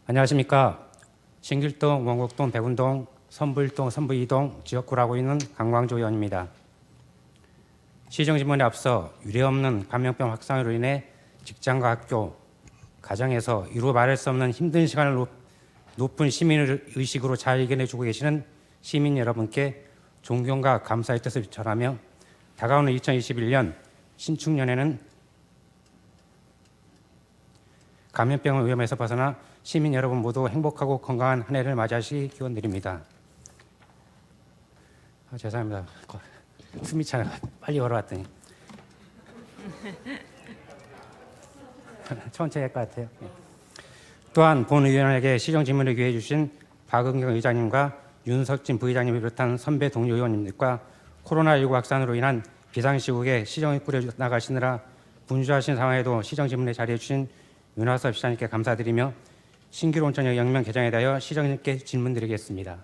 안녕하십니까. 신길동, 원곡동, 백운동, 선부일동, 선부2동 지역구를 하고 있는 강광조 의원입니다. 시정질문에 앞서 유례없는 감염병 확산으로 인해 직장과 학교, 가정에서 이루 말할 수 없는 힘든 시간을 높은 시민의식으로 잘 이겨내주고 계시는 시민 여러분께 존경과 감사의 뜻을 전하며 다가오는 2021년 신축년에는 감염병 위험에서 벗어나 시민 여러분 모두 행복하고 건강한 한 해를 맞이하시기 기원드립니다. 죄송합니다. 숨이 차요. 빨리 걸어왔더니. 천천히 할 것 같아요. 또한 본 의원에게 시정질문을 기회해 주신 박은경 의장님과 윤석진 부의장님을 비롯한 선배 동료 의원님들과 코로나19 확산으로 인한 비상시국에 시정을 꾸려나가시느라 분주하신 상황에도 시정질문에 자리해 주신 윤하섭 시장님께 감사드리며 신규로 온천역 영명 개정에 대하여 시장님께 질문드리겠습니다.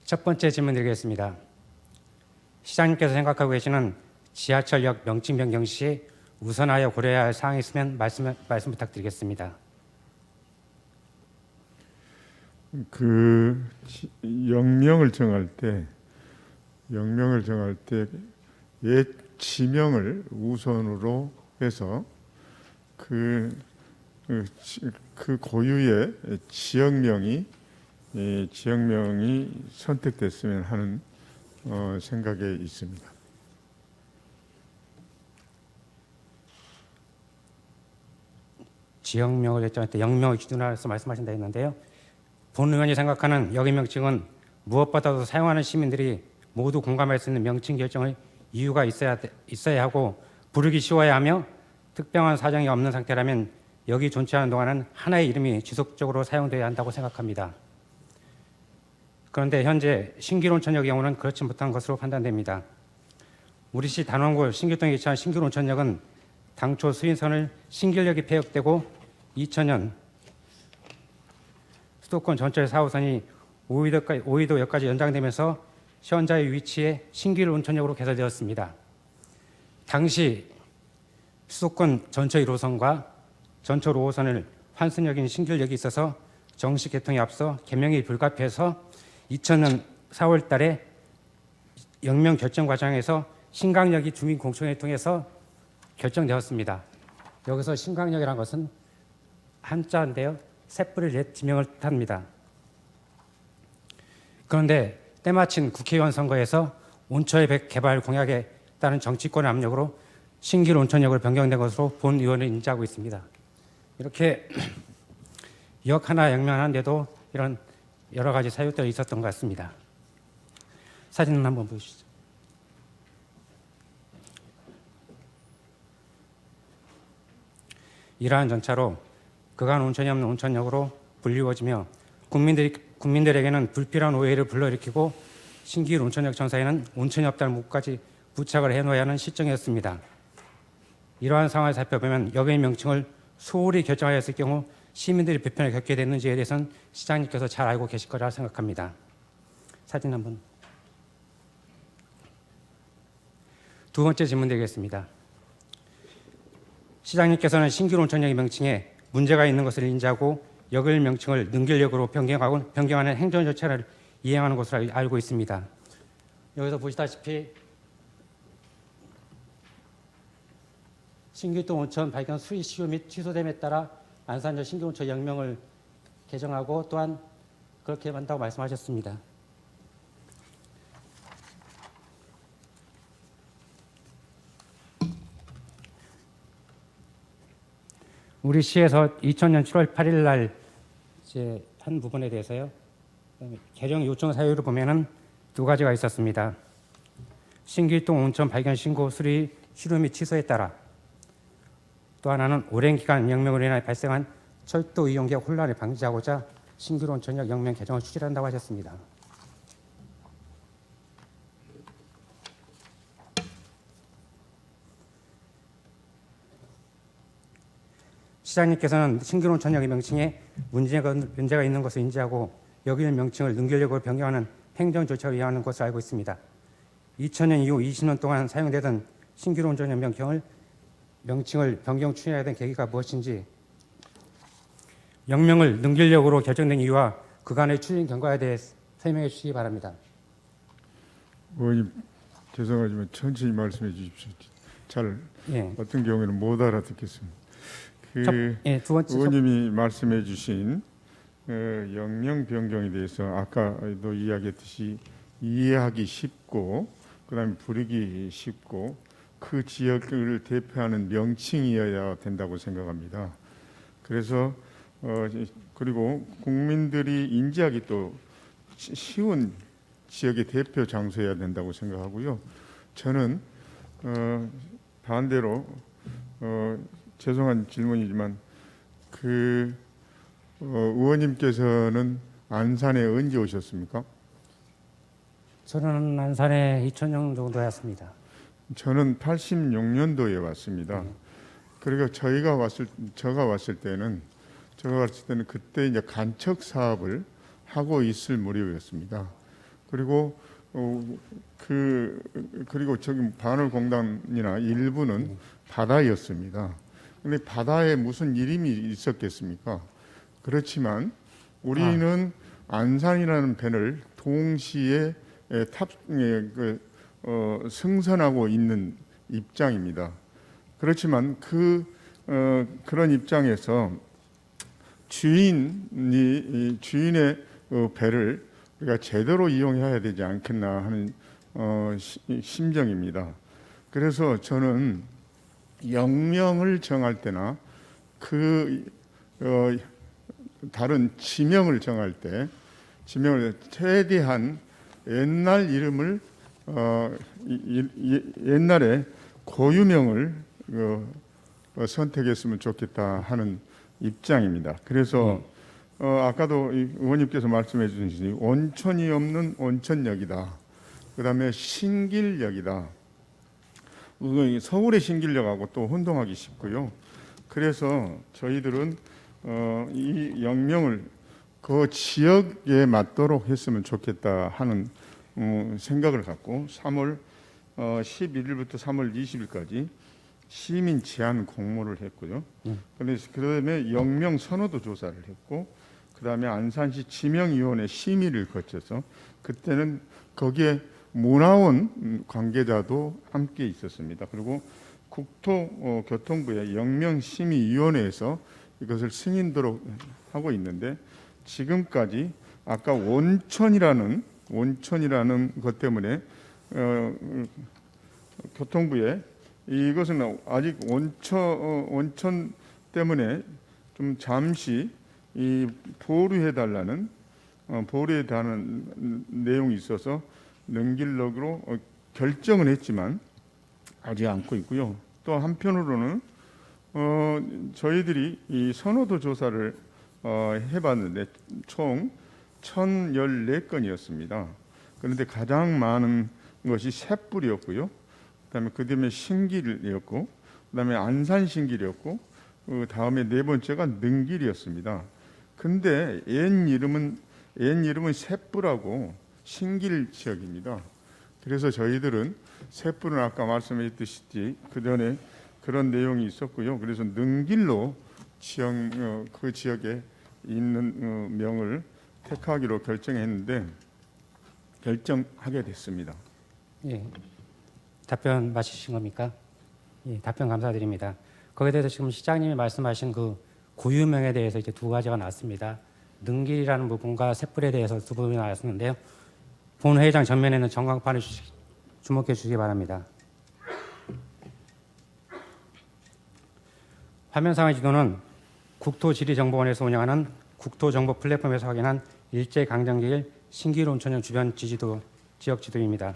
첫 번째 질문 드리겠습니다. 시장님께서 생각하고 계시는 지하철역 명칭 변경 시 우선하여 고려해야 할 사항이 있으면 말씀 부탁드리겠습니다. 영명을 정할 때 옛 지명을 우선으로 해서 그 고유의 지역명이 선택됐으면 하는 생각에 있습니다. 지역명을 결정할 때 영명을 기준으로 해서 말씀하신다 했는데요. 본 의원이 생각하는 여기 명칭은 무엇보다도 사용하는 시민들이 모두 공감할 수 있는 명칭 결정을 이유가 있어야 하고 부르기 쉬워야 하며 특별한 사정이 없는 상태라면 여기 존재하는 동안은 하나의 이름이 지속적으로 사용되어야 한다고 생각합니다. 그런데 현재 신길온천역의 경우는 그렇지 못한 것으로 판단됩니다. 우리시 단원구 신길동에 위치한 신길온천역은 당초 수인선을 신길역이 폐역되고 2000년 수도권 전철 4호선이 오이도역까지 연장되면서 현재의 위치에 신길온천역으로 개설되었습니다. 당시 수도권 전철 1호선과 전철 5호선을 환승역인 신길역이 있어서 정식 개통에 앞서 개명이 불가피해서 2000년 4월 달에 영명 결정 과정에서 신강역이 주민공청회를 통해서 결정되었습니다. 여기서 신강역이라는 것은 한자인데요. 셋불을 옛 지명을 뜻합니다. 그런데 때마침 국회의원 선거에서 온천의 개발 공약에 따른 정치권의 압력으로 신길 온천역으로 변경된 것으로 본 의원을 인지하고 있습니다. 이렇게 역 하나 영명하는데도 이런 여러 가지 사유들이 있었던 것 같습니다. 사진을 한번 보여주시죠. 이러한 전차로 그간 온천이 없는 온천역으로 불리워지며 국민들에게는 불필요한 오해를 불러일으키고 신길 온천역 전사에는 온천이 없다는 묻까지 부착을 해놓아야 하는 시점이었습니다. 이러한 상황을 살펴보면 역의 명칭을 소홀히 결정하였을 경우 시민들이 불편을 겪게 됐는지에 대해서는 시장님께서 잘 알고 계실 거라 생각합니다. 사진 한번. 두 번째 질문 드리겠습니다. 시장님께서는 신길 온천역의 명칭에 문제가 있는 것을 인지하고 역의 명칭을 능길역으로 변경하는 행정 절차를 이행하는 것으로 알고 있습니다. 여기서 보시다시피 신길동 온천 발견 수위 시효 및 취소됨에 따라 안산역 신길온천 역명을 개정하고 또한 그렇게 한다고 말씀하셨습니다. 우리 시에서 2000년 7월 8일 날 이제 한 부분에 대해서요. 개정 요청 사유를 보면은 두 가지가 있었습니다. 신길동 온천 발견 신고 수리 시효 및 취소에 따라 또 하나는 오랜 기간 영명으로 인해 발생한 철도 이용객 혼란을 방지하고자 신길 온천역 영명 개정을 추진한다고 하셨습니다. 시장님께서는 신길 온천역의 명칭에 문제가 있는 것을 인지하고 여기는 명칭을 능길역으로 변경하는 행정 절차를 이행하는 것을 알고 있습니다. 2000년 이후 20년 동안 사용되던 신기루 온천연명경을 명칭을 변경 추진해야 된 계기가 무엇인지, 영명을 능길역으로 결정된 이유와 그간의 추진 경과에 대해 설명해 주시기 바랍니다. 의원님 죄송하지만 천천히 말씀해 주십시오. 잘 예. 어떤 경우에는 못 알아듣겠습니다. 두 번째 의원님이 말씀해 주신 영명 변경에 대해서 아까도 이야기했듯이 이해하기 쉽고 그다음에 부르기 쉽고 그 지역을 대표하는 명칭이어야 된다고 생각합니다. 그래서 그리고 국민들이 인지하기 또 쉬운 지역의 대표 장소여야 된다고 생각하고요. 저는 반대로 죄송한 질문이지만 의원님께서는 안산에 언제 오셨습니까? 저는 안산에 2000년 정도였습니다. 저는 86년도에 왔습니다. 그러니까 제가 왔을 때는 그때 이제 간척 사업을 하고 있을 무렵이었습니다. 그리고 그리고 저기 반월공단이나 일부는 바다였습니다. 근데 바다에 무슨 이름이 있었겠습니까? 그렇지만 우리는 안산이라는 배를 동시에 승선하고 있는 입장입니다. 그렇지만 그런 입장에서 주인의 배를 우리가 제대로 이용해야 되지 않겠나 하는 심정입니다. 그래서 저는 영명을 정할 때나 다른 지명을 정할 때 최대한 옛날 이름을 옛날에 고유명을 선택했으면 좋겠다 하는 입장입니다. 그래서 아까도 의원님께서 말씀해 주신 온천이 없는 온천역이다. 그다음에 신길역이다. 서울의 신길역하고 또 혼동하기 쉽고요. 그래서 저희들은 이 영명을 그 지역에 맞도록 했으면 좋겠다 하는 생각을 갖고 3월 11일부터 3월 20일까지 시민 제안 공모를 했고요. 그다음에 영명 선호도 조사를 했고, 그다음에 안산시 지명위원회 심의를 거쳐서 그때는 거기에 문화원 관계자도 함께 있었습니다. 그리고 국토교통부의 영명심의위원회에서 이것을 승인도록 하고 있는데, 지금까지 아까 온천이라는 것 때문에 교통부에 이것은 아직 온천 때문에 좀 잠시 보류해 달라는 내용이 있어서 능길역으로 결정은 했지만 하지 않고 있고요. 또 한편으로는 저희들이 이 선호도 조사를 해봤는데 총 1014건이었습니다. 그런데 가장 많은 것이 샛불이었고요. 그다음에 신길이었고, 그다음에 안산 신길이었고, 다음에 네 번째가 능길이었습니다. 근데 옛 이름은 샛불하고 신길 지역입니다. 그래서 저희들은 샛불은 아까 말씀했듯이 그 전에 그런 내용이 있었고요. 그래서 능길로 그 지역에 있는 명을 택하기로 결정하게 됐습니다. 예. 답변 마치신 겁니까? 예, 답변 감사드립니다. 거기에 대해서 지금 시장님이 말씀하신 그 고유명에 대해서 이제 두 가지가 나왔습니다. 능길이라는 부분과 샛불에 대해서 두 부분이 나왔는데요. 본회의장 전면에는 전광판을 주목해 주시기 바랍니다. 화면상의 지도는 국토지리정보원에서 운영하는 국토정보 플랫폼에서 확인한 일제강점기일 신기루 온천역 주변 지역 지도입니다.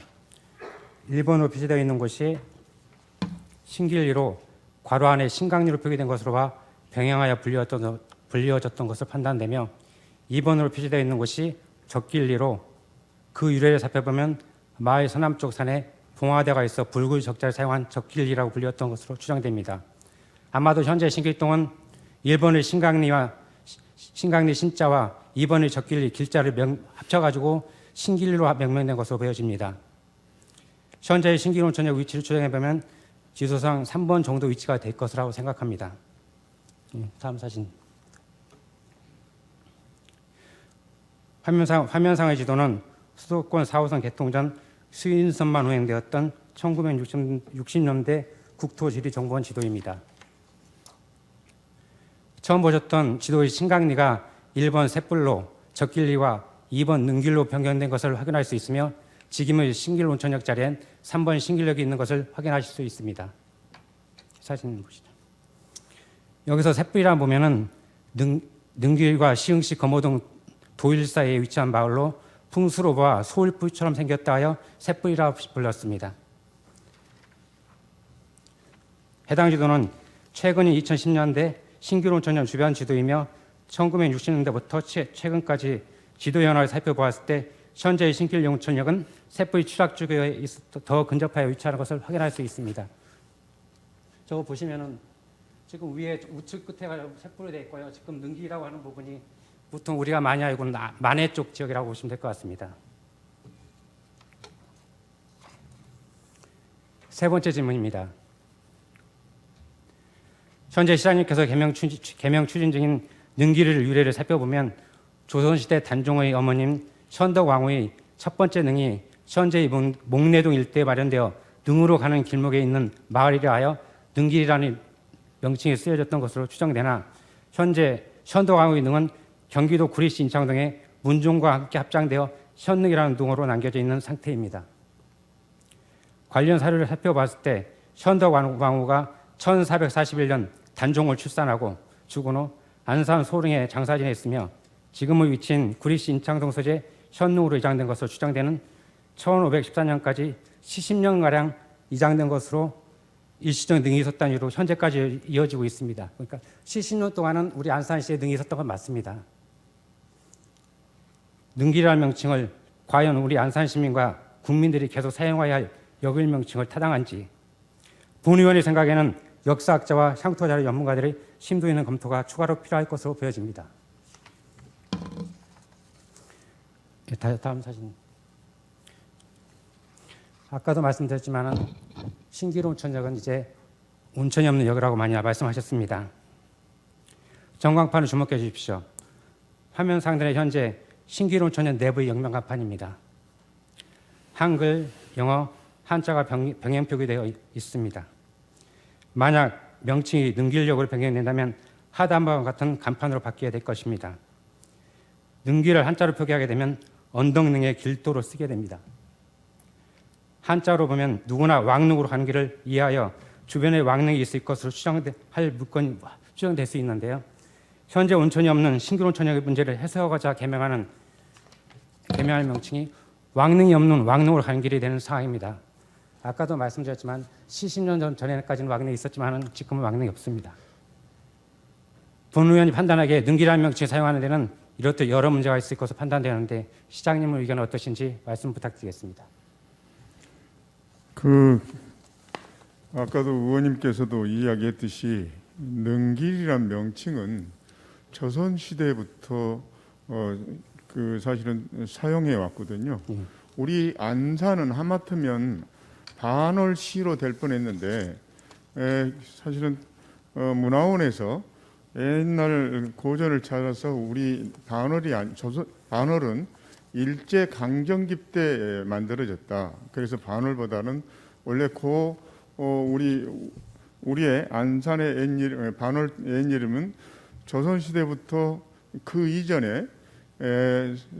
1번으로 표시되어 있는 곳이 신길리로 괄호 안에 신강리로 표기된 것으로 봐 병행하여 불리어졌던 것으로 판단되며, 2번으로 표시되어 있는 곳이 적길리로 그 유래를 살펴보면 마을 서남쪽 산에 봉화대가 있어 붉은 적자를 사용한 적길리라고 불렸던 것으로 추정됩니다. 아마도 현재 신길동은 1번의 신강리 신자와 2번의 적길리 길자를 합쳐가지고 신길리로 명명된 것으로 보여집니다. 현재의 신길 온천역 위치를 추정해 보면 지도상 3번 정도 위치가 될 것이라고 생각합니다. 다음 사진. 화면상의 지도는 수도권 4호선 개통 전 수인선만 운행되었던 1960년대 국토지리정보원 지도입니다. 처음 보셨던 지도의 신강리가 1번 샛불로, 적길리와 2번 능길로 변경된 것을 확인할 수 있으며 지금의 신길 온천역 자리엔 3번 신길역이 있는 것을 확인하실 수 있습니다. 사진 보시죠. 여기서 샛불이라 보면은 능길과 시흥시 검호동 도일 사이에 위치한 마을로 풍수로와 소울불처럼 생겼다 하여 샛불이라 불렀습니다. 해당 지도는 최근인 2010년대 신길 온천역 주변 지도이며 1960년대부터 최근까지 지도 현황을 살펴보았을 때 현재의 신길 온천역은 샛불 추락지구에 더 근접하여 위치하는 것을 확인할 수 있습니다. 저거 보시면은 지금 위에 우측 끝에가 샛불이 되어 있고요. 지금 능길이라고 하는 부분이 보통 우리가 많이 알고 있는 만해 쪽 지역이라고 보시면 될 것 같습니다. 세 번째 질문입니다. 현재 시장님께서 개명 추진 중인 능길을 유래를 살펴보면 조선시대 단종의 어머님 현덕왕후의 첫 번째 능이 현재의 목내동 일대에 마련되어 능으로 가는 길목에 있는 마을이라 하여 능길이라는 명칭이 쓰여졌던 것으로 추정되나 현재 현덕왕후의 능은 경기도 구리시 인창동에 문종과 함께 합장되어 현능이라는 동으로 남겨져 있는 상태입니다. 관련 사료를 살펴봤을 때 현덕왕후가 1441년 단종을 출산하고 죽은 후 안산 소릉에 장사 지냈으며 지금의 위치인 구리시 인창동 소재 현능으로 이장된 것으로 추정되는 1514년까지 70년가량 이장된 것으로 일시적 능이 있었다는 이유로 현재까지 이어지고 있습니다. 그러니까 70년 동안은 우리 안산시에 능이 있었던 건 맞습니다. 능길이라는 명칭을 과연 우리 안산 시민과 국민들이 계속 사용해야 할 역일 명칭을 타당한지 본 의원의 생각에는 역사학자와 향토자료 전문가들의 심도 있는 검토가 추가로 필요할 것으로 보여집니다. 다음 사진. 아까도 말씀드렸지만 신길 온천역은 이제 온천이 없는 역이라고 많이 말씀하셨습니다. 전광판을 주목해 주십시오. 화면 상단에 현재 신길 온천역 내부의 역명간판입니다. 한글, 영어, 한자가 병행 표기되어 있습니다. 만약 명칭이 능길역으로 변경된다면 하단과 같은 간판으로 바뀌어야 될 것입니다. 능길을 한자로 표기하게 되면 언덕능의 길도로 쓰게 됩니다. 한자로 보면 누구나 왕릉으로 가는 길을 이해하여 주변에 왕릉이 있을 것으로 추정할 물건이 추정될 수 있는데요. 현재 온천이 없는 신길 온천역의 문제를 해소하고자 개명할 명칭이 왕릉이 없는 왕릉으로 가는 길이 되는 상황입니다. 아까도 말씀드렸지만 70년 전에까지는 왕릉이 있었지만 지금은 왕릉이 없습니다. 본 의원이 판단하기에 능길이라는 명칭을 사용하는 데는 이렇듯 여러 문제가 있을 것으로 판단되는데 시장님의 의견은 어떠신지 말씀 부탁드리겠습니다. 아까도 의원님께서도 이야기했듯이 능길이란 명칭은 조선 시대부터 사실은 사용해 왔거든요. 우리 안산은 하마터면 반월시로 될 뻔했는데 사실은 문화원에서 옛날 고전을 찾아서 우리 반월은 일제 강점기 때 만들어졌다. 그래서 반월보다는 원래 우리의 안산의 반월 옛이름은 조선 시대부터 그 이전에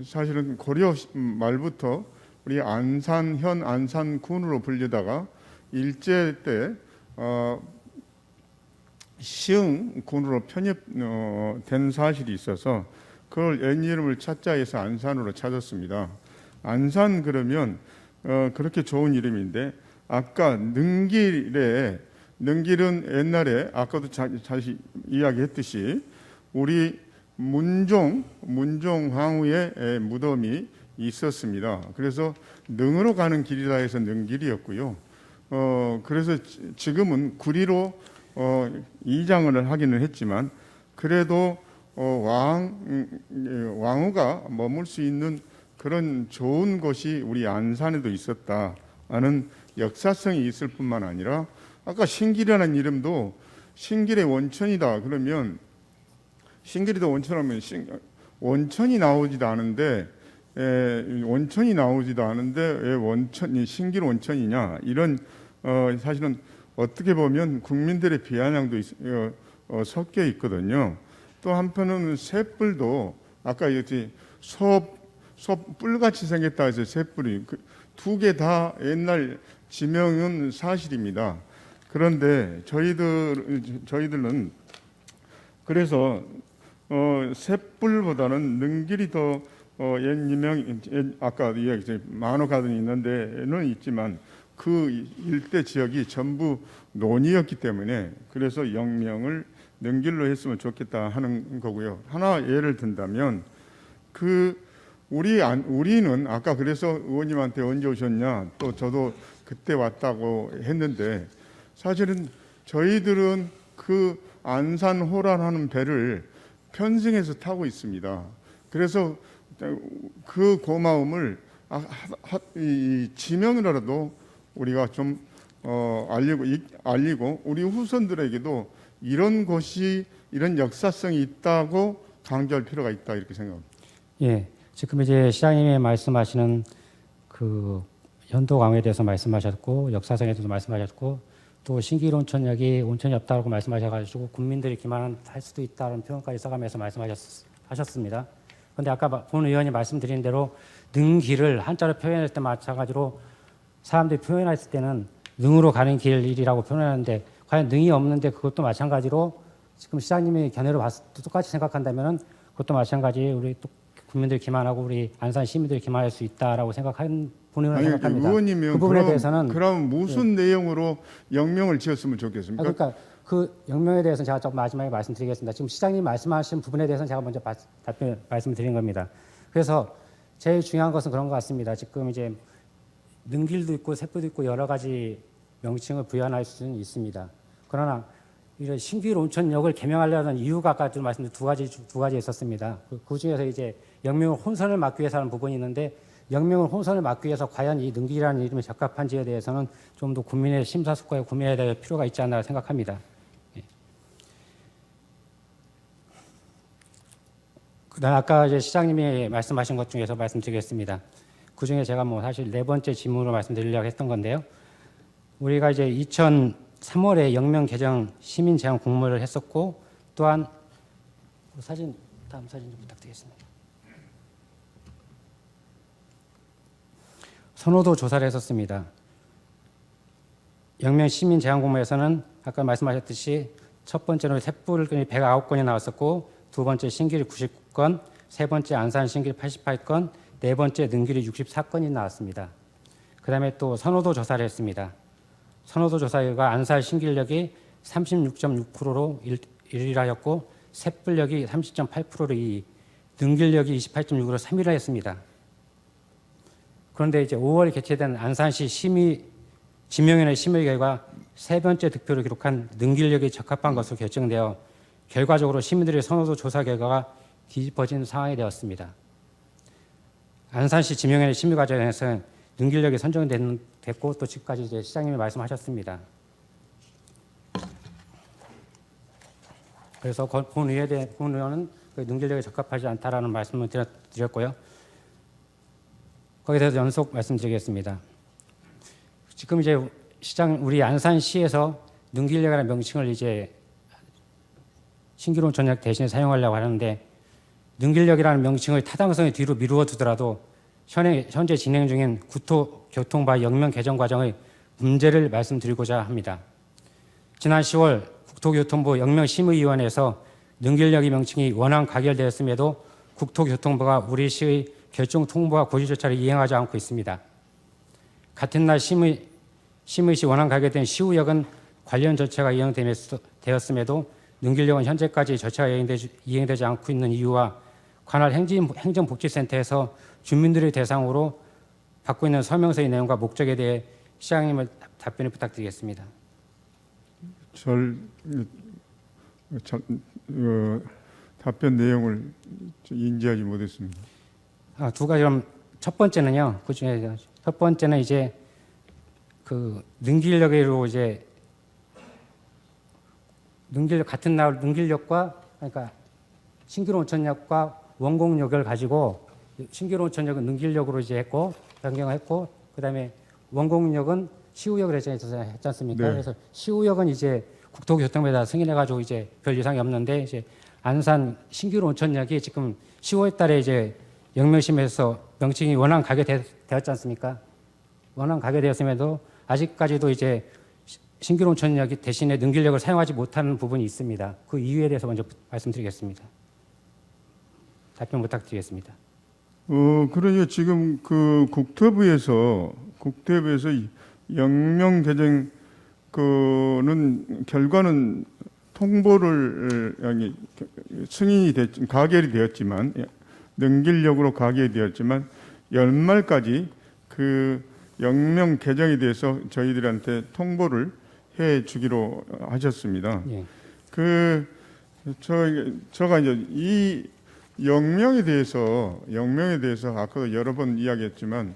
사실은 고려 말부터 우리 현 안산군으로 불리다가 일제 때 시흥군으로 편입된 사실이 있어서 그걸 옛 이름을 찾자 해서 안산으로 찾았습니다. 안산 그러면 그렇게 좋은 이름인데 아까 능길은 옛날에 아까도 다시 이야기했듯이 우리 문종 황후의 무덤이 있었습니다. 그래서 능으로 가는 길이라 해서 능길이었고요. 그래서 지금은 구리로 이장을 하기는 했지만 그래도 왕후가 머물 수 있는 그런 좋은 곳이 우리 안산에도 있었다 하는 역사성이 있을 뿐만 아니라 아까 신길이라는 이름도 신길의 원천이다 그러면 신길이도 원천하면 원천이 나오지도 않은데 원천이 나오지도 않은데 왜 원천이 신길 원천이냐 이런 사실은 어떻게 보면 국민들의 비아냥도 섞여 있거든요. 또 한편은 새뿔도 아까 얘기했지 뿔같이 생겼다 해서 새뿔이 두 개 다 옛날 지명은 사실입니다. 그런데 저희들은 그래서 새뿔보다는 능길이 더 아까 이야기했죠. 만호가든이 있는 데는 있지만 그 일대 지역이 전부 논이었기 때문에 그래서 영명을 능길로 했으면 좋겠다 하는 거고요. 하나 예를 든다면 우리는 아까 그래서 의원님한테 언제 오셨냐 또 저도 그때 왔다고 했는데 사실은 저희들은 그 안산호라는 배를 편승해서 타고 있습니다. 그래서 그 고마움을 지명으로라도 우리가 좀 알리고 우리 후손들에게도 이런 곳이 이런 역사성이 있다고 강조할 필요가 있다 이렇게 생각합니다. 예, 지금 이제 시장님이 말씀하시는 그 현도 강화에 대해서 말씀하셨고 역사성에 대해서 말씀하셨고 또 신길 온천역이 온천이 없다고 말씀하셔가지고 국민들이 기만할 수도 있다는 표현까지 써가면서 말씀하셨습니다. 그런데 아까 본 의원이 말씀드린 대로 능길을 한자로 표현할 때 마찬가지로 사람들이 표현했을 때는 능으로 가는 길이라고 표현하는데 과연 능이 없는데 그것도 마찬가지로 지금 시장님이 견해로 봤을 때 똑같이 생각한다면은 그것도 마찬가지 우리 또 국민들이 기만하고 우리 안산 시민들이 기만할 수 있다라고 생각하는 본의원은 생각합니다. 의원님이 그 부분에 대해서는 그럼 무슨 내용으로 영명을 지었으면 좋겠습니까? 그러니까 그 영명에 대해서는 제가 조금 마지막에 말씀드리겠습니다. 지금 시장님 말씀하신 부분에 대해서는 제가 먼저 답변 말씀드린 겁니다. 그래서 제일 중요한 것은 그런 것 같습니다. 지금 이제 능길도 있고 새뿔도 있고 여러 가지 명칭을 부여할 수는 있습니다. 그러나 이런 신길 온천역을 개명하려는 이유가 아까 좀 말씀드린 두 가지 있었습니다. 그 중에서 이제 영명을 혼선을 막기 위해서 하는 부분이 있는데 영명을 혼선을 막기 위해서 과연 이 능길이라는 이름이 적합한지에 대해서는 좀 더 국민의 심사숙고에 고민해야 될 필요가 있지 않나 생각합니다. 그다음 아까 이제 시장님이 말씀하신 것 중에서 말씀드리겠습니다. 그 중에 제가 뭐 사실 네 번째 질문으로 말씀드리려고 했던 건데요. 우리가 이제 2003월에 영명 개정 시민 제안 공모를 했었고 또한 다음 사진 좀 부탁드리겠습니다. 선호도 조사를 했었습니다. 영명 시민 제안 공모에서는 아까 말씀하셨듯이 첫 번째로 새뿔 109건이 나왔었고 두 번째 신길이 99건, 세 번째 안산 신길이 88건, 네 번째 능길이 64건이 나왔습니다. 그 다음에 또 선호도 조사를 했습니다. 선호도 조사가 안산 신길역이 36.6%로 1위를 하였고 새뿔역이 30.8%로 2위, 능길역이 28.6%로 3위를 했습니다. 그런데 이제 5월에 개최된 안산시 지명위원회 심의 결과 세 번째 득표를 기록한 능길역이 적합한 것으로 결정되어 결과적으로 시민들의 선호도 조사 결과가 뒤집어진 상황이 되었습니다. 안산시 지명위원회 심의 과정에서 능길역이 선정됐고 또 지금까지 이제 시장님이 말씀하셨습니다. 그래서 본 의원은 능길역에 적합하지 않다라는 말씀을 드렸고요. 거기에 대해서 연속 말씀드리겠습니다. 지금 이제 우리 안산시에서 능길역이라는 명칭을 이제 신길 온천역 대신에 사용하려고 하는데 능길역이라는 명칭의 타당성이 뒤로 미루어 두더라도 현재 진행 중인 국토교통부 영명 개정 과정의 문제를 말씀드리고자 합니다. 지난 10월 국토교통부 영명심의위원회에서 능길역의 명칭이 원안 가결되었음에도 국토교통부가 우리 시의 결정 통보와 고지 절차를 이행하지 않고 있습니다. 같은 날 심의시 원안 가결된 시우역은 관련 절차가 이행되었음에도 능길역은 현재까지 절차가 이행되지 않고 있는 이유와 관할 행정복지센터에서 주민들의 대상으로 받고 있는 서명서의 내용과 목적에 대해 시장님의 답변을 부탁드리겠습니다. 답변 내용을 인지하지 못했습니다. 두 가지 첫 번째는요. 그 중에 첫 번째는 이제 그 능길역으로 이제 능길역과 그러니까 신기루 온천역과 원곡역을 가지고 신기루 온천역은 능길역으로 이제 했고 변경했고 그다음에 원곡역은 시우역을 했지 않습니까? 네. 그래서 시우역은 이제 국토교통부에다 승인해 가지고 이제 별 이상이 없는데 이제 안산 신기루 온천역이 지금 10월 달에 이제 영명심에서 명칭이 원안 가게 되었지 않습니까? 원안 가게 되었음에도 아직까지도 이제 신기루 온천역이 대신에 능길역을 사용하지 못하는 부분이 있습니다. 그 이유에 대해서 먼저 말씀드리겠습니다. 답변 부탁드리겠습니다. 그러니 지금 그 국토부에서 영명 개정 그는 결과는 통보를 승인이 가결이 되었지만 능길역으로 가결되었지만 연말까지 그 영명 개정에 대해서 저희들한테 통보를 해 주기로 하셨습니다. 예. 제가 이제 이 영명에 대해서 아까도 여러 번 이야기했지만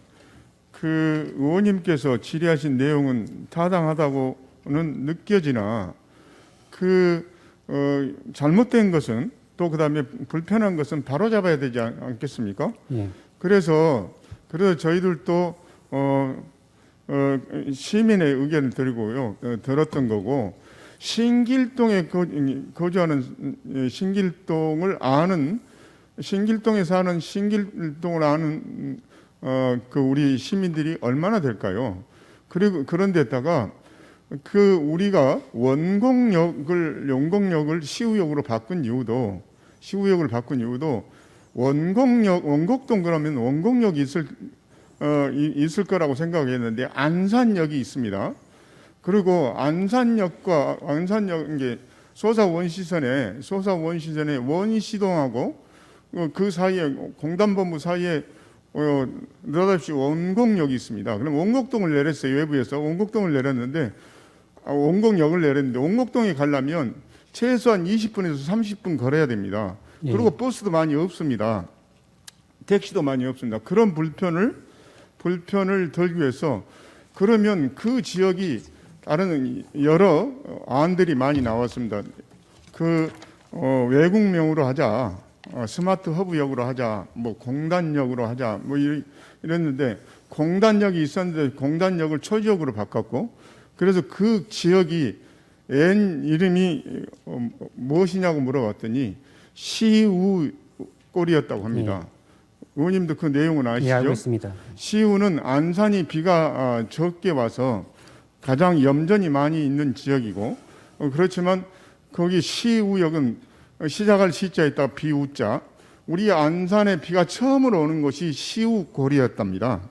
그 의원님께서 질의하신 내용은 타당하다고는 느껴지나 잘못된 것은 또 그다음에 불편한 것은 바로 잡아야 되지 않겠습니까? 예. 그래서 저희들도 시민의 의견을 들었던 거고 신길동에 거주하는 신길동에 사는 신길동을 아는 그 우리 시민들이 얼마나 될까요? 그리고 그런데다가 우리가 원곡역을 시우역으로 바꾼 이유도 원곡동 그러면 원곡역이 있을 거라고 생각했는데 안산역이 있습니다. 그리고 안산역 이게 소사원시선에 원시동하고 그 사이에 공단본부 사이에 느닷없이 원곡역이 있습니다. 그럼 원곡동을 내렸어요. 외부에서 원곡동을 내렸는데 원곡동에 가려면 최소한 20분에서 30분 걸어야 됩니다. 예. 그리고 버스도 많이 없습니다. 택시도 많이 없습니다. 그런 불편을 덜기 위해서 그러면 그 지역이 다른 여러 안들이 많이 나왔습니다. 외국명으로 하자, 스마트 허브역으로 하자, 공단역으로 하자, 이랬는데 공단역이 있었는데 공단역을 초지역으로 바꿨고 그래서 그 지역이 이름이 무엇이냐고 물어봤더니 시우골이었다고 합니다. 예. 의원님도 그 내용은 아시죠? 예, 알고 있습니다. 시우는 안산이 비가 적게 와서 가장 염전이 많이 있는 지역이고 그렇지만 거기 시우역은 시작할 시자에다가 비우자 우리 안산에 비가 처음으로 오는 곳이 시우골이었답니다.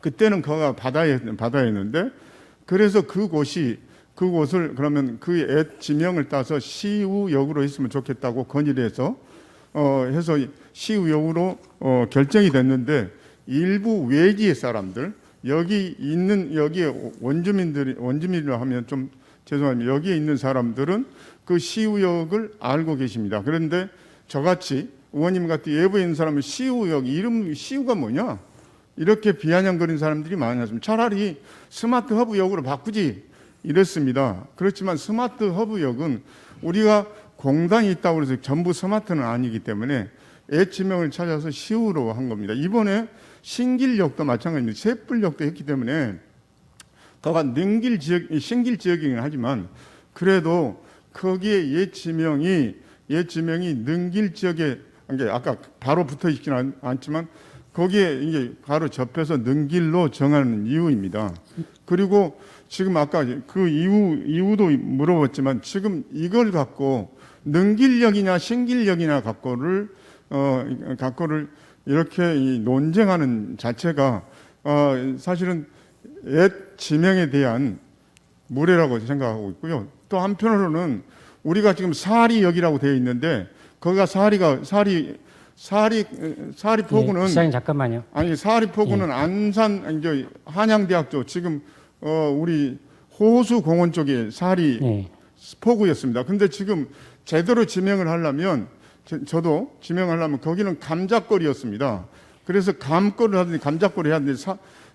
그때는 거기가 바다였는데 그래서 그곳을 그러면 그 옛 지명을 따서 시우역으로 했으면 좋겠다고 건의를 해서 시우역으로 결정이 됐는데 일부 외지의 사람들 여기에 원주민이라 하면 좀 죄송합니다. 여기에 있는 사람들은 그 시우역을 알고 계십니다. 그런데 저같이 의원님 같은 외부에 있는 사람은 시우역 이름 시우가 뭐냐 이렇게 비아냥거리는 사람들이 많았습니다. 차라리 스마트 허브역으로 바꾸지 이랬습니다. 그렇지만 스마트 허브역은 우리가 공단이 있다고 해서 전부 스마트는 아니기 때문에 옛 지명을 찾아서 시우로 한 겁니다. 이번에 신길역도 마찬가지입니다. 셋불역도 했기 때문에 거가 신길 지역이긴 하지만 그래도 거기에 옛 지명이 능길 지역에 아까 바로 붙어 있지는 않지만 거기에 이제 바로 접해서 능길로 정하는 이유입니다. 그리고 지금 아까 그 이유도 물어봤지만 지금 이걸 갖고 능길역이냐 신길역이냐 갖고를 이렇게 논쟁하는 자체가 사실은 옛 지명에 대한 무례라고 생각하고 있고요. 또 한편으로는 우리가 지금 사리역이라고 되어 있는데 거기가 사리 포구는 시장님 잠깐만요. 아니 사리 포구는 안산 이제 한양대학 쪽 지금 우리 호수 공원 쪽에 사리 포구였습니다. 근데 지금 제대로 지명을 하려면 저도 지명하려면 거기는 감자거리였습니다. 그래서 감거를 하든지 감자거리 해야 되는데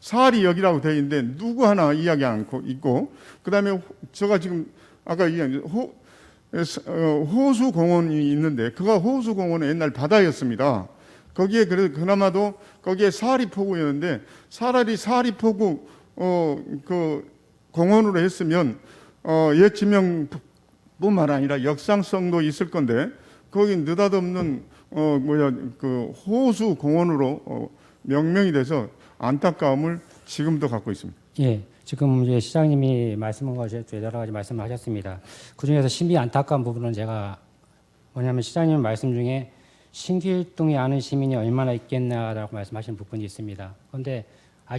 사리역이라고 되어 있는데 누구 하나 이야기 않고 있고, 그다음에 제가 지금 아까 이야기 호수 공원이 있는데 그가 호수 공원은 옛날 바다였습니다. 거기에 그나마도 거기에 사리포구였는데 차라리 사리포구 그 공원으로 했으면 옛 지명뿐만 아니라 역상성도 있을 건데 거기 느닷없는 그 호수 공원으로 명명이 돼서 안타까움을 지금도 갖고 있습니다. 예, 지금 이제 시장님이 말씀한 것에 여러 가지 말씀을 하셨습니다. 그 중에서 심히 안타까운 부분은 제가 뭐냐면 시장님 말씀 중에 신길동이 아는 시민이 얼마나 있겠나라고 말씀하시는 부분이 있습니다. 그런데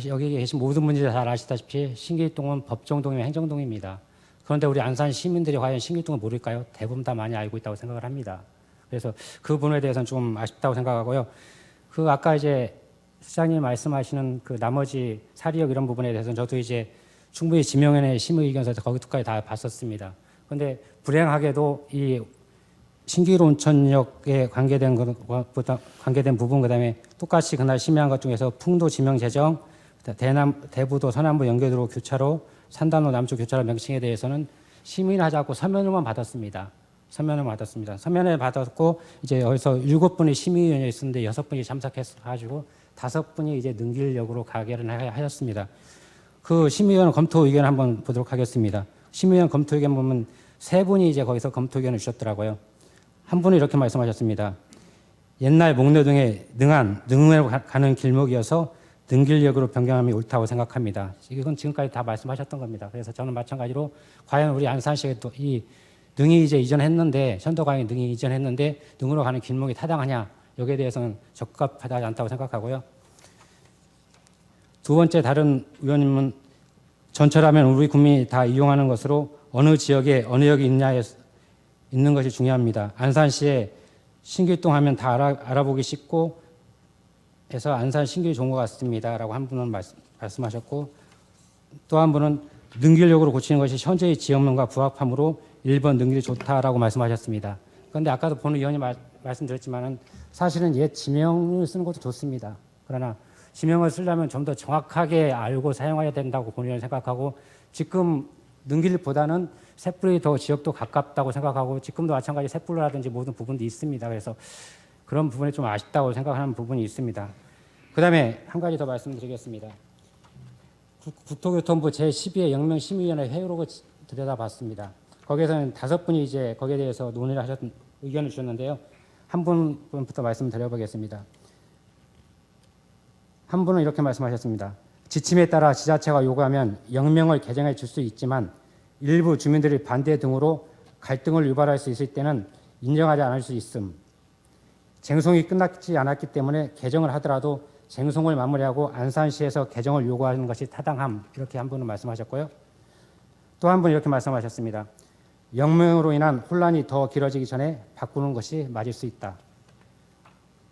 여기 계신 모든 분들이 잘 아시다시피 신길동은 법정동이며 행정동입니다. 그런데 우리 안산 시민들이 과연 신길동을 모를까요? 대부분 다 많이 알고 있다고 생각을 합니다. 그래서 그 부분에 대해서는 좀 아쉽다고 생각하고요. 그 아까 이제 시장님 말씀하시는 그 나머지 사리역 이런 부분에 대해서는 저도 이제 충분히 지명연의 심의의견서 거기까지 다 봤었습니다. 그런데 불행하게도 이 신길 온천역에 관계된 부분, 그다음에 똑같이 그날 심의한 것 중에서 풍도 지명 제정, 대부도 서남부 연계도로 교차로, 산단로 남쪽 교차로 명칭에 대해서는 심의는 하지 않고 서면으로만 받았습니다. 서면을 받았고 이제 여기서 7분이 심의위원회 있었는데 6분이 참석해가지고 5분이 이제 능길역으로 가결을 하였습니다. 그 심의위원 검토 의견 한번 보도록 하겠습니다. 심의위원 검토 의견 보면 3분이 이제 거기서 검토 의견을 주셨더라고요. 한 분은 이렇게 말씀하셨습니다. 옛날 목로동에 능으로 가는 길목이어서 능길역으로 변경함이 옳다고 생각합니다. 이건 지금까지 다 말씀하셨던 겁니다. 그래서 저는 마찬가지로 과연 우리 안산시에 또 이 능이 이제 이전했는데 현도강이 능이 이전했는데 능으로 가는 길목이 타당하냐 여기에 대해서는 적합하지 않다고 생각하고요. 두 번째 다른 의원님은 전철하면 우리 국민이 다 이용하는 것으로 어느 지역에 어느 역이 있냐에 있는 것이 중요합니다. 안산시에 신길동 하면 다 알아보기 쉽고 해서 안산 신길 좋은 것 같습니다라고 한 분은 말씀하셨고 또 한 분은 능길역으로 고치는 것이 현재의 지역론과 부합하므로 1번 능길이 좋다라고 말씀하셨습니다. 그런데 아까도 본 의원이 말씀드렸지만은 사실은 옛 지명을 쓰는 것도 좋습니다. 그러나 지명을 쓰려면 좀 더 정확하게 알고 사용해야 된다고 본 의원이 생각하고 지금 능길보다는 셋불이 더 지역도 가깝다고 생각하고 지금도 마찬가지 셋불로라든지 모든 부분도 있습니다. 그래서 그런 부분이 좀 아쉽다고 생각하는 부분이 있습니다. 그 다음에 한 가지 더 말씀드리겠습니다. 국토교통부 제12회 영명심의위원회 회의록을 들여다봤습니다. 거기에서는 5분이 이제 거기에 대해서 논의를 의견을 주셨는데요. 한 분부터 말씀드려보겠습니다. 한 분은 이렇게 말씀하셨습니다. 지침에 따라 지자체가 요구하면 영명을 개정해 줄 수 있지만 일부 주민들이 반대 등으로 갈등을 유발할 수 있을 때는 인정하지 않을 수 있음. 쟁송이 끝나지 않았기 때문에 개정을 하더라도 쟁송을 마무리하고 안산시에서 개정을 요구하는 것이 타당함. 이렇게 한 분은 말씀하셨고요. 또 한 분은 이렇게 말씀하셨습니다. 영명으로 인한 혼란이 더 길어지기 전에 바꾸는 것이 맞을 수 있다.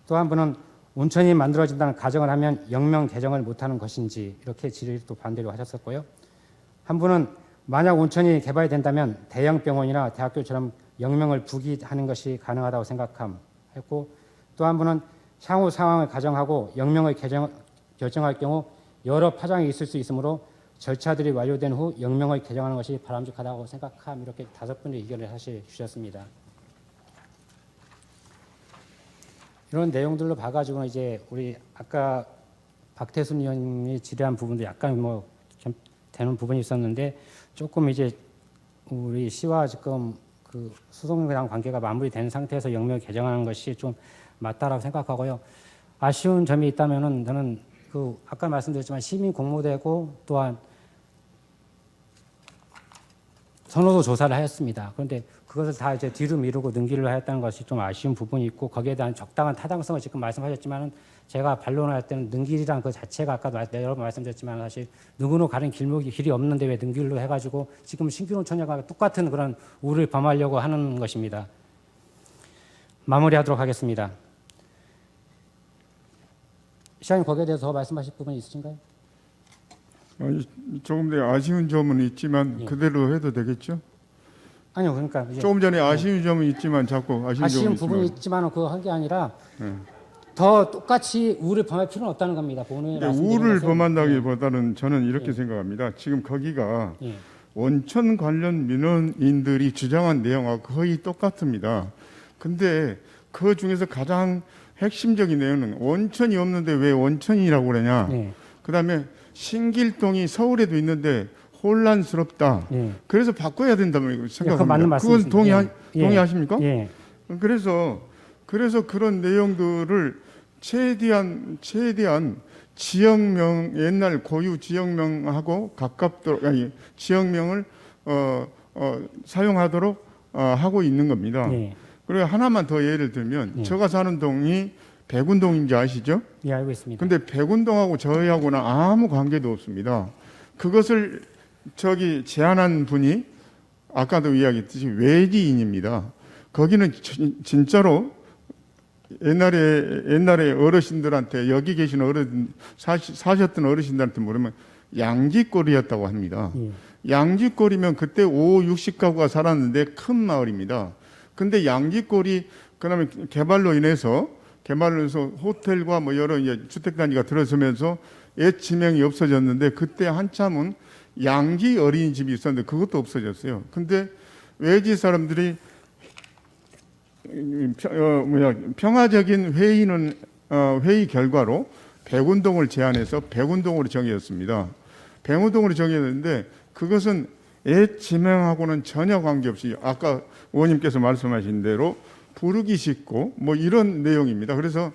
또 한 분은 온천이 만들어진다는 가정을 하면 영명 개정을 못하는 것인지 이렇게 질의를 또 반대로 하셨었고요. 한 분은 만약 온천이 개발된다면 대형 병원이나 대학교처럼 영명을 부기하는 것이 가능하다고 생각함 했고 또 한 분은 향후 상황을 가정하고 영명을 결정할 경우 여러 파장이 있을 수 있으므로 절차들이 완료된 후 영명을 개정하는 것이 바람직하다고 생각함 이렇게 5분의 의견을 사실 주셨습니다. 이런 내용들로 봐가지고는 이제 우리 아까 박태순 의원님이 질의한 부분도 약간 뭐 되는 부분이 있었는데 조금 이제 우리 시와 지금 그 소송이랑 관계가 마무리된 상태에서 영명 개정하는 것이 좀 맞다라고 생각하고요. 아쉬운 점이 있다면은 저는 그 아까 말씀드렸지만 시민 공모되고 또한 선호도 조사를 하였습니다. 그런데 그것을 다 이제 뒤로 미루고 능길로 하였다는 것이 좀 아쉬운 부분이 있고 거기에 대한 적당한 타당성을 지금 말씀하셨지만은 제가 반론을 할 때는 능길이란 그 자체가 아까도 여러 번 말씀드렸지만 사실 능으로 가는 길이 없는데 왜 능길로 해가지고 지금 신길온천역과 똑같은 그런 우를 범하려고 하는 것입니다. 마무리하도록 하겠습니다. 시장님 거기에 대해서 더 말씀하실 부분이 있으신가요? 조금 더 아쉬운 점은 있지만 예. 그대로 해도 되겠죠? 아니요, 그러니까 이제 조금 전에 아쉬운 점은 있지만 자꾸 아쉬운 점은 부분이 있지만은 그거 한 게 아니라 더 똑같이 우를 범할 필요는 없다는 겁니다. 본회의 근데 말씀드린 우를 것은. 범한다기보다는 저는 이렇게 생각합니다. 지금 거기가 예. 원천 관련 민원인들이 주장한 내용과 거의 똑같습니다. 근데 그 중에서 가장 핵심적인 내용은 원천이 없는데 왜 원천이라고 그러냐. 예. 그다음에 신길동이 서울에도 있는데 혼란스럽다. 예. 그래서 바꿔야 된다고 그건 맞는 생각합니다. 그건 말씀이십니다. 예. 동의하십니까? 예. 그래서 그런 내용들을 최대한 지역명 옛날 고유 지역명하고 가깝도록 아니 지역명을 사용하도록 하고 있는 겁니다. 예. 그리고 하나만 더 예를 들면 예. 제가 사는 동이 백운동인지 아시죠? 예, 알고 있습니다. 근데 백운동하고 저희하고는 아무 관계도 없습니다. 그것을 제안한 분이 아까도 이야기했듯이 외지인입니다. 거기는 진짜로 옛날에 어르신들한테 여기 계신 사셨던 어르신들한테 물으면 양지골이었다고 합니다. 예. 양지골이면 그때 60가구가 살았는데 큰 마을입니다. 근데 양지골이 그다음에 개발로 인해서 호텔과 뭐 여러 주택 단지가 들어서면서 옛 지명이 없어졌는데 그때 한참은 양지 어린이집이 있었는데 그것도 없어졌어요. 근데 외지 사람들이 평화적인 회의 결과로 백운동을 제안해서 백운동으로 정해졌습니다. 백운동으로 정해졌는데 그것은 옛 지명하고는 전혀 관계없이 아까 의원님께서 말씀하신 대로 부르기 쉽고 뭐 이런 내용입니다. 그래서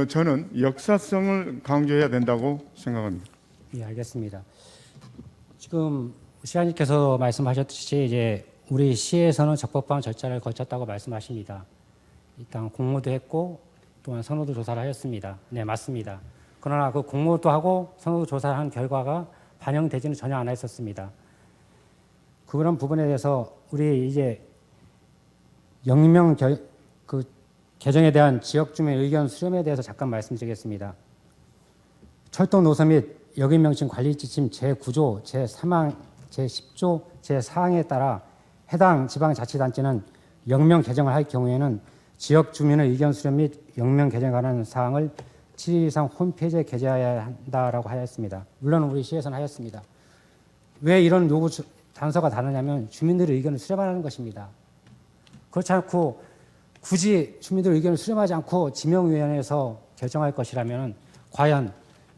저는 역사성을 강조해야 된다고 생각합니다. 예, 알겠습니다. 지금 시장님께서 말씀하셨듯이 이제 우리 시에서는 적법한 절차를 거쳤다고 말씀하십니다. 일단 공모도 했고 또한 선호도 조사를 하였습니다. 네, 맞습니다. 그러나 그 공모도 하고 선호도 조사를 한 결과가 반영되지는 전혀 않아 있었습니다. 그런 부분에 대해서 우리 이제 영명 개정에 대한 지역 주민 의견 수렴에 대해서 잠깐 말씀드리겠습니다. 철도 노선 및 역인 명칭 관리 지침 제9조, 제3항, 제10조, 제4항에 따라 해당 지방자치단체는 영명 개정을 할 경우에는 지역 주민의 의견 수렴 및 영명 개정에 관한 사항을 7일 이상 홈페이지에 게재해야 한다라고 하였습니다. 물론 우리 시에서는 하였습니다. 왜 이런 요구 단서가 다르냐면 주민들의 의견을 수렴하는 것입니다. 그렇지 않고 굳이 주민들의 의견을 수렴하지 않고 지명위원회에서 결정할 것이라면 과연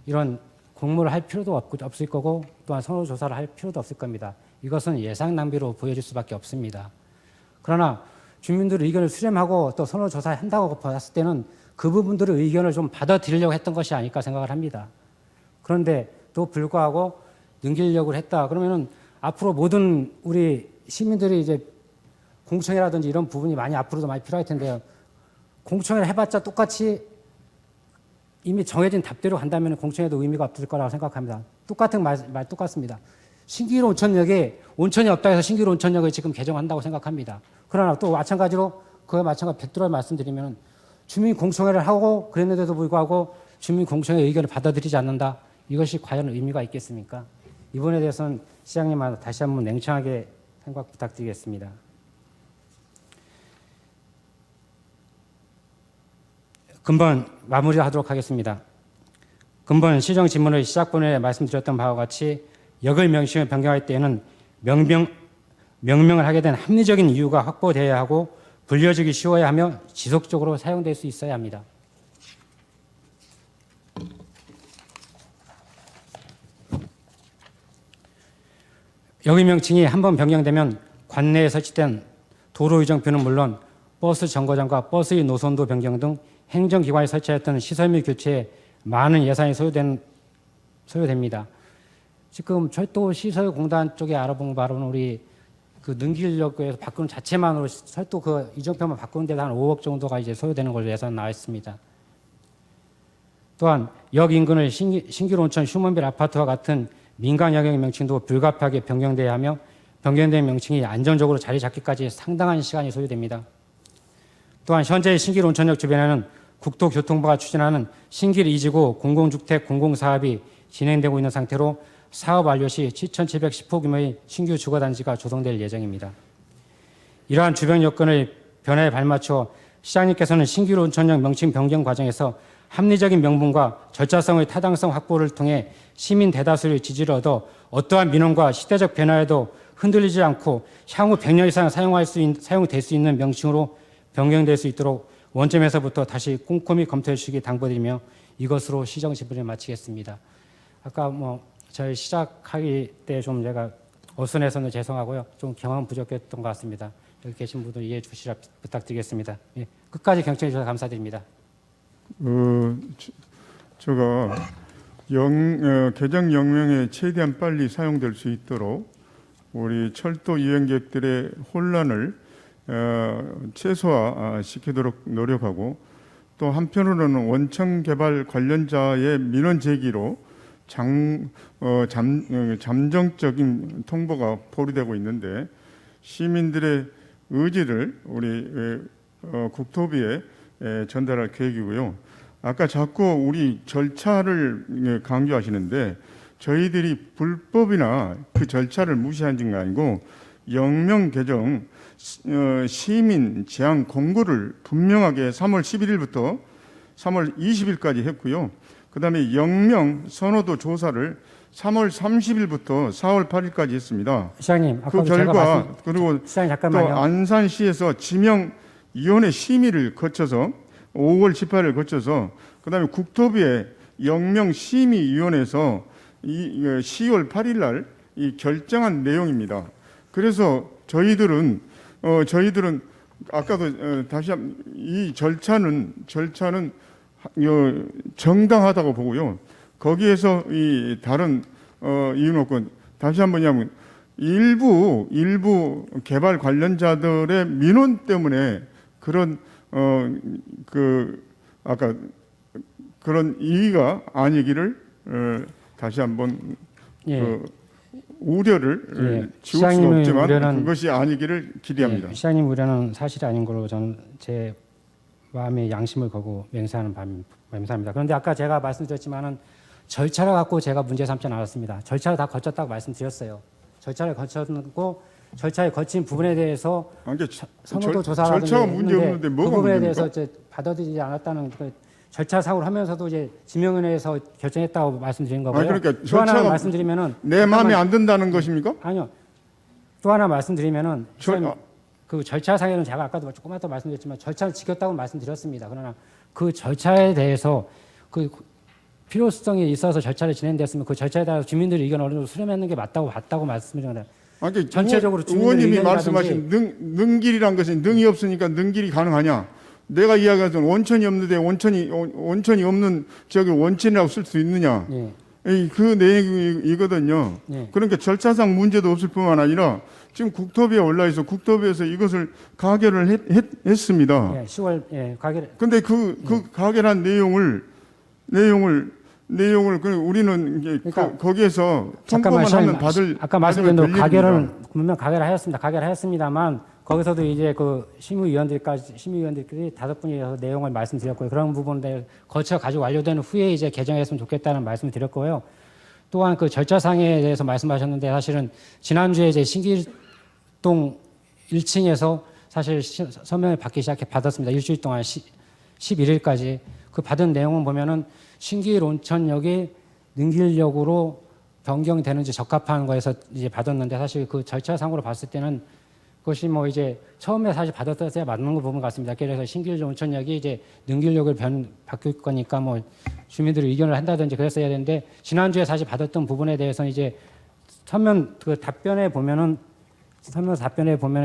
이런 공모를 할 필요도 없을 거고 또한 선호조사를 할 필요도 없을 겁니다. 이것은 예산 낭비로 보여질 수밖에 없습니다. 그러나 주민들의 의견을 수렴하고 또 선호조사한다고 봤을 때는 그 부분들의 의견을 좀 받아들이려고 했던 것이 아닐까 생각을 합니다. 그런데 또 불구하고 넘기려고 했다. 그러면은 앞으로 모든 우리 시민들이 이제 공청회라든지 이런 부분이 앞으로도 많이 필요할 텐데요. 공청회를 해봤자 똑같이 이미 정해진 답대로 간다면 공청회도 의미가 없을 거라고 생각합니다. 똑같은 말 똑같습니다. 신길 온천역에 온천이 없다 해서 신길 온천역을 지금 개정한다고 생각합니다. 그러나 또 마찬가지로 그에 마찬가지 백두를 말씀드리면 주민 공청회를 하고 그랬는데도 불구하고 주민 공청회 의견을 받아들이지 않는다. 이것이 과연 의미가 있겠습니까? 이번에 대해서는 시장님한테 다시 한번 냉정하게 생각 부탁드리겠습니다. 근본 마무리하도록 하겠습니다. 근본 시정 질문의 시작분에 말씀드렸던 바와 같이 역을 명칭을 변경할 때에는 명명을 하게 된 합리적인 이유가 확보되어야 하고 불려지기 쉬워야 하며 지속적으로 사용될 수 있어야 합니다. 역의 명칭이 한번 변경되면 관내에 설치된 도로 이정표는 물론 버스 정거장과 버스의 노선도 변경 등 행정기관에 설치했던 시설 및 교체에 많은 예산이 소요됩니다. 지금 철도시설공단 쪽에 알아본 바로는 우리 그 능길역에서 바꾸는 자체만으로 철도 그 이정표만 바꾸는 데도 한 5억 정도가 이제 소요되는 걸로 예산 나와 있습니다. 또한 역 인근의 신길 온천 휴먼빌 아파트와 같은 민간 영역 명칭도 불가피하게 변경돼야 하며 변경된 명칭이 안정적으로 자리 잡기까지 상당한 시간이 소요됩니다. 또한 현재 신길 온천역 주변에는 국토교통부가 추진하는 신길 2지구 공공주택 공공사업이 진행되고 있는 상태로 사업 완료 시 7,710호 규모의 신규 주거단지가 조성될 예정입니다. 이러한 주변 여건의 변화에 발맞춰 시장님께서는 신길 온천역 명칭 변경 과정에서 합리적인 명분과 절차성의 타당성 확보를 통해 시민 대다수의 지지를 얻어 어떠한 민원과 시대적 변화에도 흔들리지 않고 향후 100년 이상 사용될 수 있는 명칭으로 변경될 수 있도록 원점에서부터 다시 꼼꼼히 검토해 주시기 당부드리며 이것으로 시정 질문을 마치겠습니다. 아까 저희 시작하기 때 좀 제가 어순에서는 죄송하고요. 좀 경험 부족했던 것 같습니다. 여기 계신 분들 이해해 주시라 부탁드리겠습니다. 예, 끝까지 경청해 주셔서 감사드립니다. 제가 개정 영명에 최대한 빨리 사용될 수 있도록 우리 철도 이용객들의 혼란을 최소화시키도록 노력하고 또 한편으로는 원천 개발 관련자의 민원 제기로 잠정적인 통보가 포류되고 있는데 시민들의 의지를 우리 국토부에 전달할 계획이고요. 아까 자꾸 우리 절차를 강조하시는데 저희들이 불법이나 그 절차를 무시한 게 아니고 영명 개정 시민 제한 공고를 분명하게 3월 11일부터 3월 20일까지 했고요. 그다음에 영명 선호도 조사를 3월 30일부터 4월 8일까지 했습니다. 시장님, 그 결과 그리고 시장님 또 잠깐만요. 안산시에서 지명위원회 심의를 거쳐서 5월 18일 거쳐서 그다음에 국토부의 영명심의위원회에서 10월 8일 날 이 결정한 내용입니다. 그래서 저희들은 아까도 다시 한번 이 절차는 정당하다고 보고요. 거기에서 이 다른 이유는 없고 다시 한번이냐면 일부 개발 관련자들의 민원 때문에 그런 아까 그런 이의가 아니기를 다시 한번 예. 우려를 지울 수는 시장님의 없지만 우려는- 그것이 아니기를 기대합니다. 예, 시장님 우려는 사실이 아닌 걸로 저는 제 마음의 양심을 걸고 맹세합니다. 그런데 아까 제가 말씀드렸지만은 절차를 갖고 제가 문제 삼지 않았습니다. 절차를 다 거쳤다고 말씀드렸어요. 절차를 거쳤고 절차에 거친 부분에 대해서 선호도 조사라든지 절차가 문제 했는데 없는데 그 뭐가 부분에 문제입니까? 대해서 이제 받아들이지 않았다는 절차상으로 하면서도 이제 지명위원회에서 결정했다고 말씀드린 거고요. 그러니까 또 하나 절차가 말씀드리면은 내 마음에 안 든다는 것입니까? 아니요. 또 하나 말씀드리면은 절- 그 절차상에는 제가 아까도 조금만 더 말씀드렸지만 절차를 지켰다고 말씀드렸습니다. 그러나 그 절차에 대해서 그 필요성이 있어서 절차를 진행됐으면 그 절차에 따라서 주민들의 의견을 어느 정도 수렴하는 게 맞다고 말씀드립니다. 전체적으로 주민들의 의원님이 의견이라든지- 말씀하신 능길이란 것은 능이 없으니까 능길이 가능하냐? 내가 이야기하던 원천이 없는데 원천이 없는 지역에 원천이라고 쓸 수 있느냐? 예. 그 내용이거든요. 예. 그러니까 절차상 문제도 없을 뿐만 아니라 지금 국토부에 올라 있어 국토부에서 이것을 가결을 했습니다. 예, 10월 가결. 근데 그 가결한 내용을 우리는 이제 그러니까 거기에서 잠깐만 통보만 하면 받을 아까 말씀드린 대로 받으면 가결은 분명 가결하였습니다만 거기서도 이제 그 심의위원들끼리 5분이서 내용을 말씀드렸고요. 그런 부분에 거쳐 가지고 완료된 후에 이제 개정했으면 좋겠다는 말씀을 드렸고요. 또한 그 절차상에 대해서 말씀하셨는데 사실은 지난주에 이제 신길동 1층에서 사실 서명을 받았습니다. 일주일 동안 11일까지 그 받은 내용은 보면은 신길 온천역이 능길역으로 변경되는지 적합한 거에서 이제 받았는데 사실 그 절차상으로 봤을 때는 그것이 이제 처음에 사실 받았어야 맞는 거 부분 같습니다. 그래서 신길 온천역이 이제 능길역을 바뀔 거니까 주민들의 의견을 한다든지 그랬어야 되는데 지난주에 사실 받았던 부분에 대해서는 이제 서면 답변에 보면은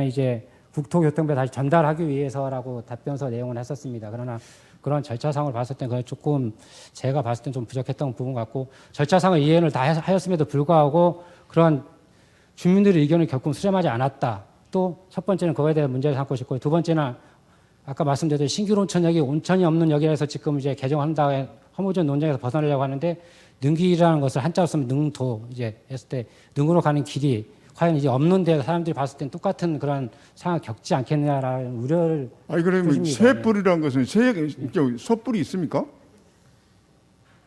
이제 국토교통부에 다시 전달하기 위해서라고 답변서 내용을 했었습니다. 그러나 그런 절차상을 봤을 때 그건 조금 제가 봤을 땐 좀 부족했던 부분 같고 절차상의 이해를 다 하였음에도 불구하고 그런 주민들의 의견을 결국 수렴하지 않았다. 또 첫 번째는 그거에 대한 문제를 삼고 싶고 두 번째는 아까 말씀드렸듯이 신길 온천역이 온천이 없는 역이라서 지금 이제 개정한 다음에 허무전 논쟁에서 벗어나려고 하는데 능길이라는 것을 한자로 쓰면 능도 이제 했을 때 능으로 가는 길이 과연 이제 없는데 사람들이 봤을 땐 똑같은 그런 상황 겪지 않겠느냐라는 우려를 그러면 표십니다. 쇠뿔이라는 것은 솥불이 있습니까?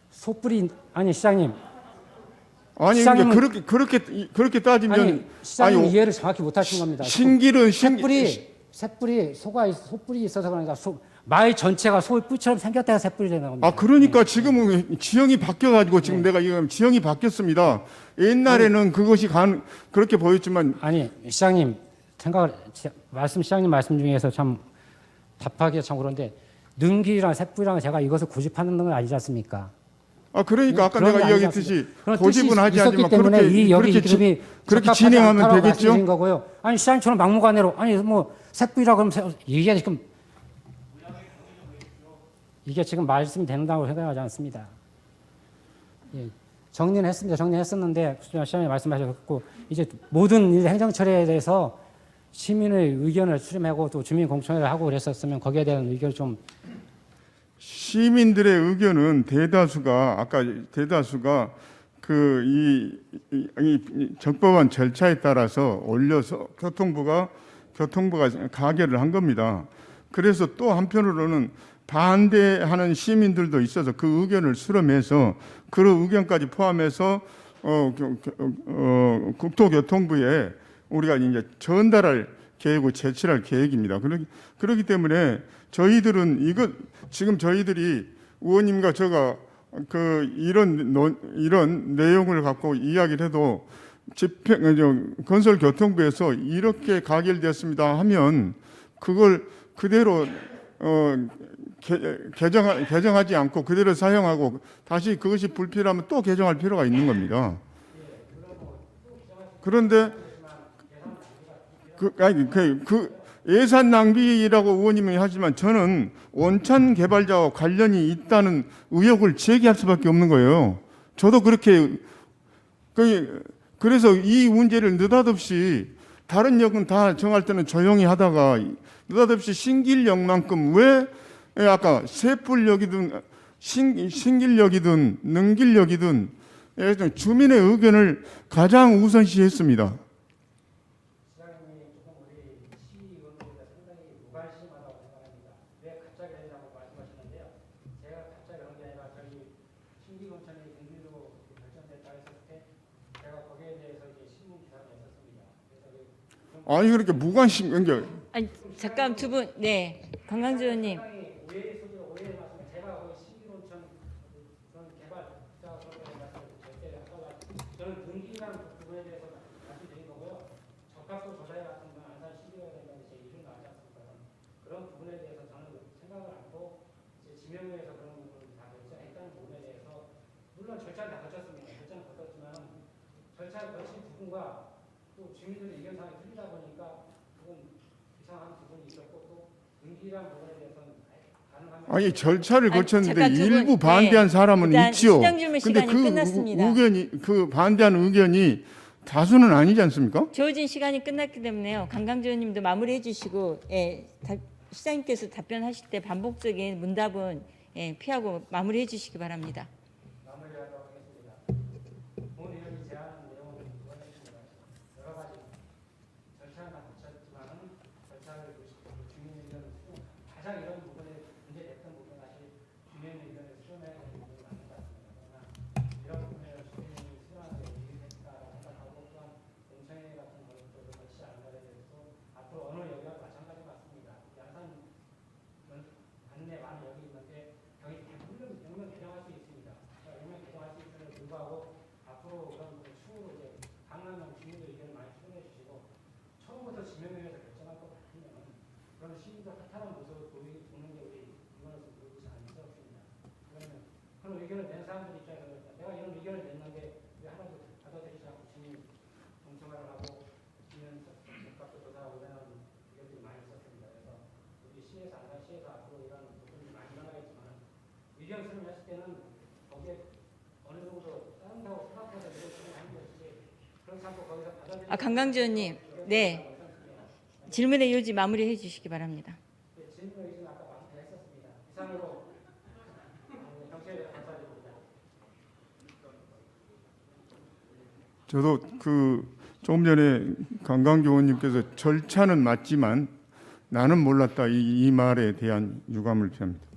소뿔이 아니 시장님 아니 시장님은- 그렇게 따지면 시장님 이해를 정확히 못하신 겁니다. 신길은 쇳불이 소뿔이 있어서 그러니까 마을 전체가 소의 뿔처럼 생겼다가 새뿔이 되는 겁니다. 아, 그러니까 지금은 지형이 바뀌어가지고 지금 내가 이거 지형이 바뀌었습니다. 옛날에는 그것이 그렇게 보였지만 아니 시장님 시장님 말씀 중에서 참 답하기가 참 그런데 능길이랑 새뿔이랑 제가 이것을 고집하는 건 아니지 않습니까? 아, 그러니까 아까 그런 내가 게 이야기했듯이 그런 고집은 뜻이 하지 있었기 않지만 때문에 그렇게 이 여기 그렇게 이름이 그렇게 적합하지 진행하면 않다고 되겠죠? 말씀드린 거고요. 아니 시장님처럼 막무가내로 아니 뭐 새뿔이라 그러면 이게 지금 말씀이 된다고 생각하지 않습니다. 예, 정리는 했습니다. 정리했었는데 시장님 말씀하셨고 이제 모든 일 행정처리에 대해서 시민의 의견을 수렴하고 또 주민 공청회를 하고 그랬었으면 거기에 대한 의견을 좀 시민들의 의견은 대다수가 이 적법한 절차에 따라서 올려서 교통부가 가결을 한 겁니다. 그래서 또 한편으로는 반대하는 시민들도 있어서 그 의견을 수렴해서 그 의견까지 포함해서 국토교통부에 우리가 이제 전달할 계획을 제출할 계획입니다. 그렇기 때문에 저희들은 지금 저희들이 의원님과 제가 이런 내용을 갖고 이야기를 해도 건설교통부에서 이렇게 가결되었습니다 하면 그걸 그대로 개정하지 않고 그대로 사용하고 다시 그것이 불필요하면 또 개정할 필요가 있는 겁니다. 그런데 예산 낭비라고 의원님이 하지만 저는 원천 개발자와 관련이 있다는 의혹을 제기할 수밖에 없는 거예요. 저도 그렇게 그래서 이 문제를 느닷없이 다른 역은 다 정할 때는 조용히 하다가 느닷없이 신길역만큼 왜 아까 새뿔역이든 신길역이든 능길역이든 주민의 의견을 가장 우선시했습니다. 아니 그렇게 무관심 그러니까 아니 잠깐 두 분, 네, 관광주 의원님. 저는 등기란 부분에 대해서 말씀드린 거고요. 적합도 조사에 같은 건 안산 시비가 된다는 제 이름 나지 않습니까? 그런 부분에 대해서 저는 생각을 안고 지명위에서 그런 부분을 다 결정했다는 부분에 대해서 물론 절차를 다 거쳤습니다. 절차는 거쳤지만 절차를 거친 부분과 또 주민들의 의견상이 틀리다 보니까 그건 이상한 부분이 있었고 또 등기란 부분에 대해서는 아니 절차를 거쳤는데 잠깐 두 분, 일부 반대한 네. 사람은 일단 있지요. 시장 질문 근데 시간이 끝났습니다. 그 반대하는 의견이 다수는 아니지 않습니까? 주어진 시간이 끝났기 때문에요. 관광주 의원님도 마무리해 주시고, 예, 시장님께서 답변하실 때 반복적인 문답은 피하고 마무리해 주시기 바랍니다. 마무리하도록 하겠습니다. 본 의원이 제안한 내용은 이거였습니다. 여러 가지 절차는 다 거쳤지만은 절차를 주민 의견을 가장 이런 부분에 문제됐던 부분 사실 주민 의견을 수렴해야 되는 부분이 많은 것 같습니다. 그러나 이런 부분에 주민이 수렴하는 게 유리했다고 생각하고 또한 공청회 같은 것들을 거치지 않은 것에 대해서 앞으로 어느 여기와 마찬가지 같습니다. 양산 안내 많은 여기 있는데 여기 명명 개정할 수 있습니다. 명명 개정할 수 있음에도 불구하고 앞으로 그런 추후로 이제 강남형 주민들 의견을 많이 수렴해 주시고 처음부터 지명위에서 결정할 것 같으면 그런 시민들 허탈한 모습을 보이는 게 우리 이거로서 보이지 않을 수 없습니다. 그러면 그런 의견을 낸 사람들 입장에서 내가 이런 의견을 냈는데 왜 하나도 받아들이지 않고 주민 공청회를 하고 주민 적합도 조사하고 이런 의견들이 많이 있었습니다. 그래서 우리 시에서 안산시에서 앞으로 이런 부분이 많이 일어나겠지만 의견 수렴했을 때는 거기에 어느 정도 따른다고 생각해서 이런 수렴하는 것이지 그렇지 않고 거기서 받아들이지 관광주 의원님, 네, 질문의 요지 마무리해 주시기 바랍니다. 질문의 의지는 아까 했었습니다. 이상으로 경찰에 감사드립니다. 저도 조금 전에 관광주 의원님께서 절차는 맞지만 나는 몰랐다 이 말에 대한 유감을 표합니다.